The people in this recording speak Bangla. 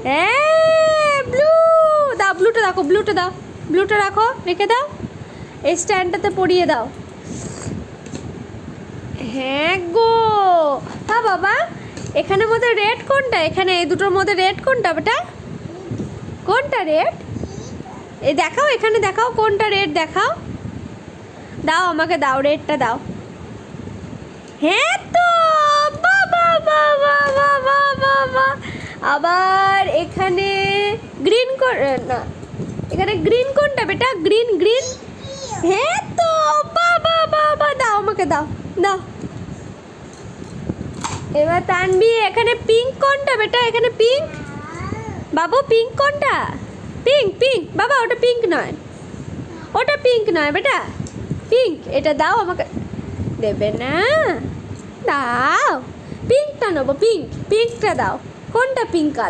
হ্যাঁ ব্লু দাও, ব্লুটা রাখো, ব্লুটা দাও, ব্লুটা রাখো, রেখে দাও, এই স্ট্যান্ডটাতে পরিয়ে দাও। হ্যাঁ গো, হ্যাঁ বাবা, এখানের মধ্যে রেড কোনটা? এখানে এই দুটোর মধ্যে রেড কোনটা বেটা? কোনটা রেড? এই দেখাও, এখানে দেখাও কোনটা রেড, দেখাও, দাও আমাকে, দাও রেডটা দাও। হ্যাঁ তো, বাবা বাবা বাবা বাবা। আবার এখানে গ্রিন না, এখানে গ্রিন কোনটা বেটা? Green green. হ্যাঁ তো, বাবা বাবা, দাও আমাকে, দাও দাও। এবার তানবি, এখানে পিঙ্ক কোনটা বেটা? এখানে পিঙ্ক, বাবু পিঙ্ক কোনটা? পিঙ্ক পিঙ্ক বাবা, ওটা পিঙ্ক নয়, ওটা পিঙ্ক নয় বেটা, পিঙ্ক এটা দাও আমাকে। দেবে না? দাও, পিঙ্কটা নেবো, পিঙ্ক, পিঙ্কটা দাও। কোনটা পিঙ্ক কালার?